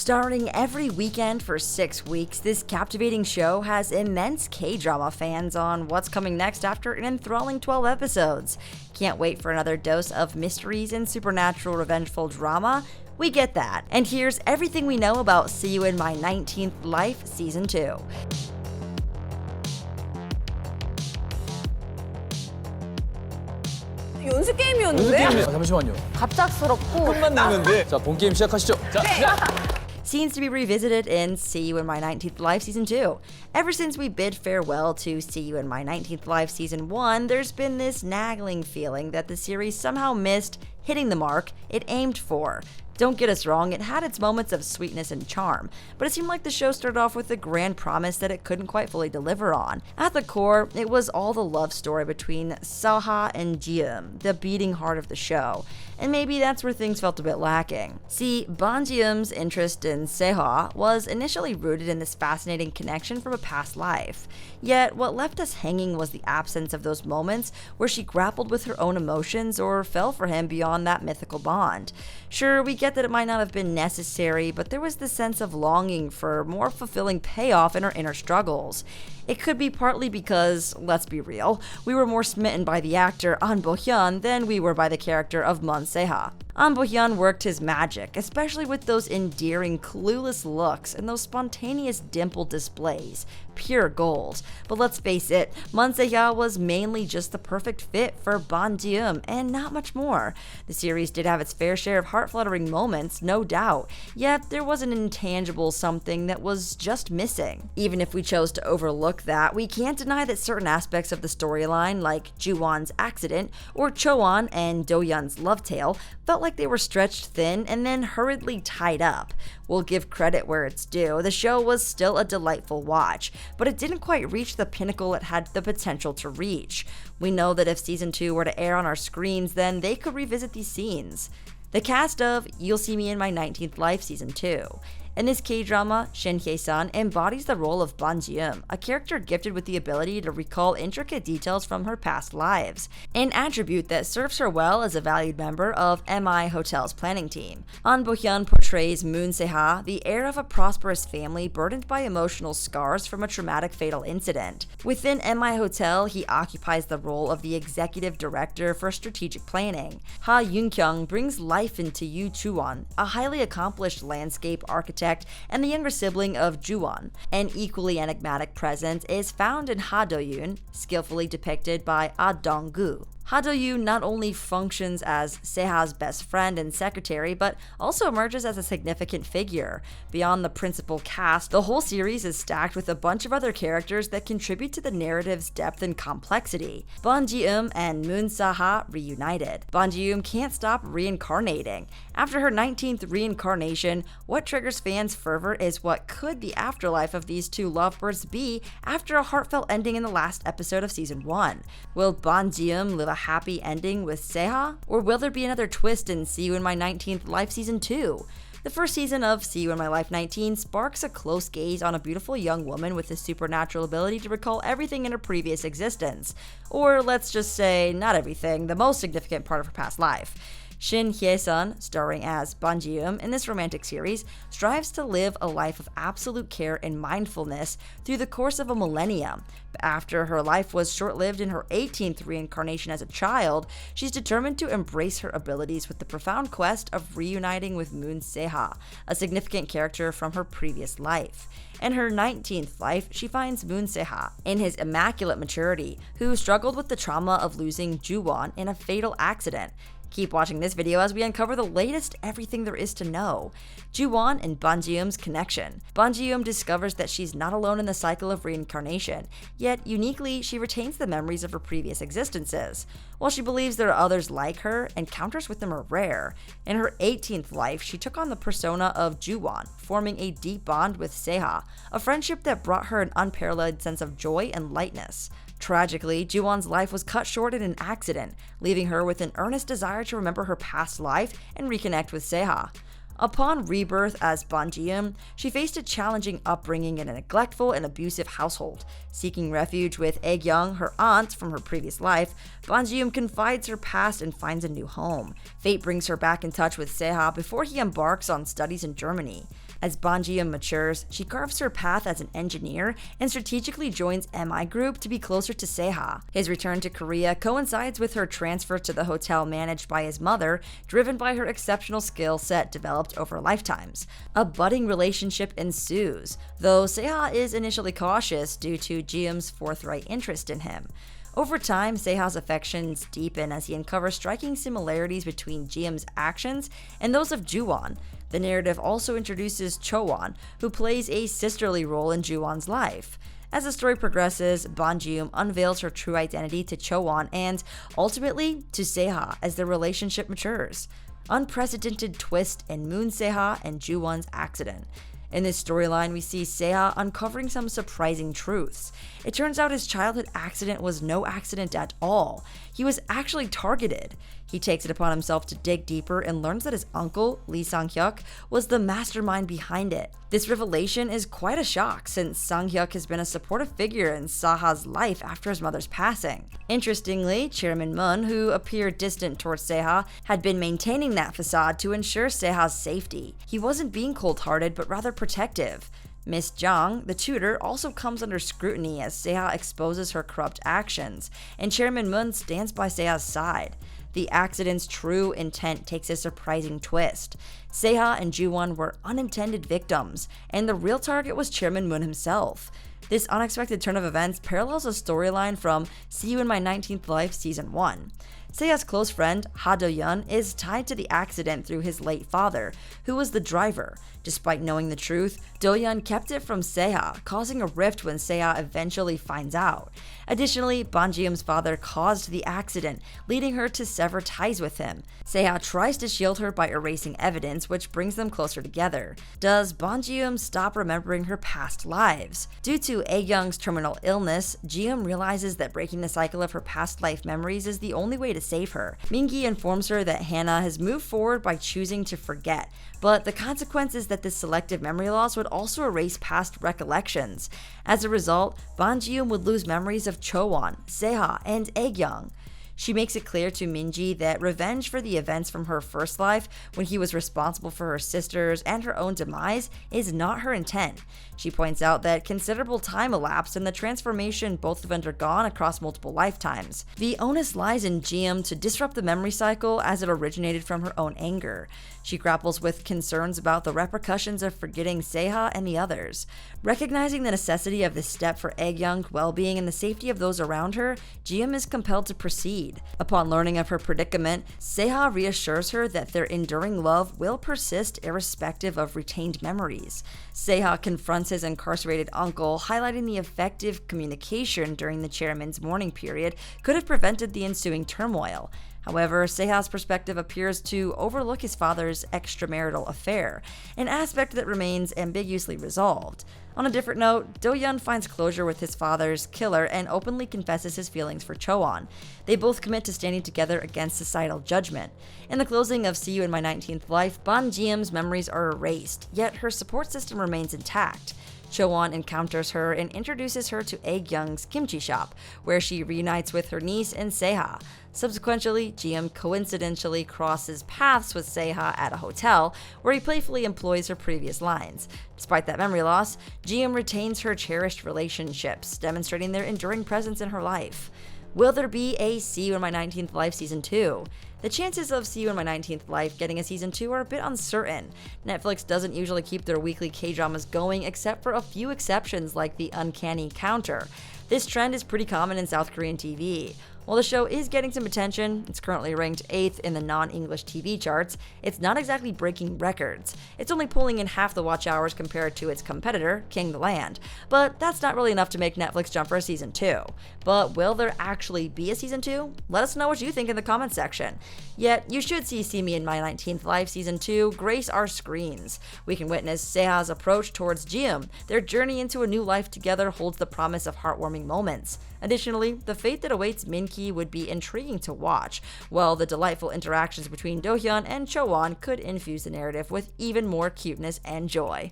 Starring every weekend for 6 weeks, this captivating show has immense K-drama fans on what's coming next after an enthralling 12 episodes. Can't wait for another dose of mysteries and supernatural revengeful drama? We get that. And here's everything we know about See You in My 19th Life Season 2. 연습 게임이었는데? 잠시만요. 갑작스럽고. 끝만 내면 돼. 자, 본 게임 시작하시죠. 자, 시작! Scenes to be revisited in See You in My 19th Life Season 2. Ever since we bid farewell to See You in My 19th Life Season 1, there's been this nagging feeling that the series somehow missed hitting the mark it aimed for. Don't get us wrong, it had its moments of sweetness and charm, but it seemed like the show started off with a grand promise that it couldn't quite fully deliver on. At the core, it was all the love story between Seo-ha and Ji-eum, the beating heart of the show, and maybe that's where things felt a bit lacking. See, Ban Ji-eum's interest in Seo-ha was initially rooted in this fascinating connection from a past life, yet what left us hanging was the absence of those moments where she grappled with her own emotions or fell for him beyond that mythical bond. Sure, we get that it might not have been necessary, but there was this sense of longing for more fulfilling payoff in her inner struggles. It could be partly because, let's be real, we were more smitten by the actor An Bo-hyun than we were by the character of Moon Se-ha. An Bo-hyun worked his magic, especially with those endearing, clueless looks and those spontaneous dimple displays. Pure gold. But let's face it, Moon Se-ha was mainly just the perfect fit for Ban Ji-eum and not much more. The series did have its fair share of heart-fluttering moments, no doubt, yet there was an intangible something that was just missing. Even if we chose to overlook that, we can't deny that certain aspects of the storyline, like Ju-won's accident or Cho-won and Do-yeon's love tale, felt like they were stretched thin and then hurriedly tied up. We'll give credit where it's due, the show was still a delightful watch, but it didn't quite reach the pinnacle it had the potential to reach. We know that if Season 2 were to air on our screens, then they could revisit these scenes. The cast of You'll See Me in My 19th Life Season 2. In this K-drama, Shin Hye-sun embodies the role of Ban Ji-eum, a character gifted with the ability to recall intricate details from her past lives, an attribute that serves her well as a valued member of MI Hotel's planning team. An Bo-hyun portrays Moon Se-ha, the heir of a prosperous family burdened by emotional scars from a traumatic fatal incident. Within MI Hotel, he occupies the role of the executive director for strategic planning. Ha Yoon-kyung brings life into Yoo Choo-won, a highly accomplished landscape architect and the younger sibling of Ju-won. An equally enigmatic presence is found in Ha Do-yoon, skillfully depicted by Ah Dong-gu. Ha Do-yoon not only functions as Se-ha's best friend and secretary, but also emerges as a significant figure. Beyond the principal cast, the whole series is stacked with a bunch of other characters that contribute to the narrative's depth and complexity. Ban Ji-eum and Moon Se-ha reunited. Ban Ji-eum can't stop reincarnating. After her 19th reincarnation, what triggers fans' fervor is what could the afterlife of these two lovebirds be after a heartfelt ending in the last episode of Season 1. Will Ban Ji-eum live a happy ending with Se-ha? Or will there be another twist in See You in My 19th Life Season 2? The first season of See You in My Life 19 sparks a close gaze on a beautiful young woman with a supernatural ability to recall everything in her previous existence. Or let's just say, not everything, the most significant part of her past life. Shin Hye-sun, starring as Ban Ji-eum in this romantic series, strives to live a life of absolute care and mindfulness through the course of a millennium. But after her life was short-lived in her 18th reincarnation as a child, she's determined to embrace her abilities with the profound quest of reuniting with Moon Se-ha, a significant character from her previous life. In her 19th life, she finds Moon Se-ha, in his immaculate maturity, who struggled with the trauma of losing Ju-won in a fatal accident. Keep watching this video as we uncover the latest everything there is to know. Ju-won and Ban Ji-eum's connection. Ban Ji-eum discovers that she's not alone in the cycle of reincarnation, yet uniquely, she retains the memories of her previous existences. While she believes there are others like her, encounters with them are rare. In her 18th life, she took on the persona of Ju-won, forming a deep bond with Se-ha, a friendship that brought her an unparalleled sense of joy and lightness. Tragically, Ju-won's life was cut short in an accident, leaving her with an earnest desire to remember her past life and reconnect with Se-ha. Upon rebirth as Ban Ji-eum, she faced a challenging upbringing in a neglectful and abusive household. Seeking refuge with Ae-kyung, her aunt from her previous life, Ban Ji-eum confides her past and finds a new home. Fate brings her back in touch with Se-ha before he embarks on studies in Germany. As Ban Ji-eum matures, she carves her path as an engineer and strategically joins MI Group to be closer to Sehha. His return to Korea coincides with her transfer to the hotel managed by his mother, driven by her exceptional skill set developed over lifetimes. A budding relationship ensues, though Sehha is initially cautious due to Ji-eum's forthright interest in him. Over time, Sehha's affections deepen as he uncovers striking similarities between Ji-eum's actions and those of Ju-won. The narrative also introduces Cho-won, who plays a sisterly role in Ju-won's life. As the story progresses, Ban Ji-eum unveils her true identity to Cho-won and, ultimately, to Sehha as their relationship matures. Unprecedented twist in Moon Sehha and Ju-won's accident. In this storyline, we see Sehha uncovering some surprising truths. It turns out his childhood accident was no accident at all. He was actually targeted. He takes it upon himself to dig deeper and learns that his uncle, Lee Sang-hyuk, was the mastermind behind it. This revelation is quite a shock since Sang-hyuk has been a supportive figure in Sehha's life after his mother's passing. Interestingly, Chairman Moon, who appeared distant towards Sehha, had been maintaining that facade to ensure Sehha's safety. He wasn't being cold-hearted, but rather protective. Miss Jang, the tutor, also comes under scrutiny as Sehha exposes her corrupt actions, and Chairman Moon stands by Sehha's side. The accident's true intent takes a surprising twist. Sehha and Ju-won were unintended victims, and the real target was Chairman Moon himself. This unexpected turn of events parallels a storyline from See You in My 19th Life Season 1. Sehha's close friend, Ha Do-yeon, is tied to the accident through his late father, who was the driver. Despite knowing the truth, Do-yeon kept it from Sehha, causing a rift when Sehha eventually finds out. Additionally, Ban Ji-eum's father caused the accident, leading her to sever ties with him. Sehha tries to shield her by erasing evidence, which brings them closer together. Does Ban Ji-eum stop remembering her past lives? Due to Ae-young's terminal illness, Ji-eum realizes that breaking the cycle of her past life memories is the only way to save her. Min-gi informs her that Hannah has moved forward by choosing to forget, but the consequence is that this selective memory loss would also erase past recollections. As a result, Ban Ji-eum would lose memories of Cho-won, Sehha, and Ae-young. She makes it clear to Min-gi that revenge for the events from her first life, when he was responsible for her sisters and her own demise, is not her intent. She points out that considerable time elapsed in the transformation both have undergone across multiple lifetimes. The onus lies in Ji-eum to disrupt the memory cycle as it originated from her own anger. She grapples with concerns about the repercussions of forgetting Sehha and the others. Recognizing the necessity of this step for Ae-young's well-being and the safety of those around her, Ji-eum is compelled to proceed. Upon learning of her predicament, Sehha reassures her that their enduring love will persist irrespective of retained memories. Sehha confronts his incarcerated uncle, highlighting the effective communication during the chairman's mourning period could have prevented the ensuing turmoil. However, Sehha's perspective appears to overlook his father's extramarital affair, an aspect that remains ambiguously resolved. On a different note, Do-yeon finds closure with his father's killer and openly confesses his feelings for Cho-won. They both commit to standing together against societal judgment. In the closing of See You in My 19th Life, Ban Ji-eum's memories are erased, yet her support system remains intact. Cho-won encounters her and introduces her to Ae-young's kimchi shop, where she reunites with her niece and Sehha. Subsequently, Ji-eum coincidentally crosses paths with Sehha at a hotel, where he playfully employs her previous lines. Despite that memory loss, Ji-eum retains her cherished relationships, demonstrating their enduring presence in her life. Will there be a See You in My 19th Life Season 2? The chances of See You in My 19th Life getting a Season 2 are a bit uncertain. Netflix doesn't usually keep their weekly K-dramas going except for a few exceptions like the Uncanny Counter. This trend is pretty common in South Korean TV. While the show is getting some attention, it's currently ranked 8th in the non-English TV charts, it's not exactly breaking records. It's only pulling in half the watch hours compared to its competitor, King the Land. But that's not really enough to make Netflix jump for a Season 2. But will there actually be a Season 2? Let us know what you think in the comments section. Yet, you should see Me in My 19th Life Season 2 grace our screens. We can witness Sehha's approach towards Ji-eum. Their journey into a new life together holds the promise of heartwarming moments. Additionally, the fate that awaits Min-ki would be intriguing to watch, while the delightful interactions between Do-hyun and Cho-won could infuse the narrative with even more cuteness and joy.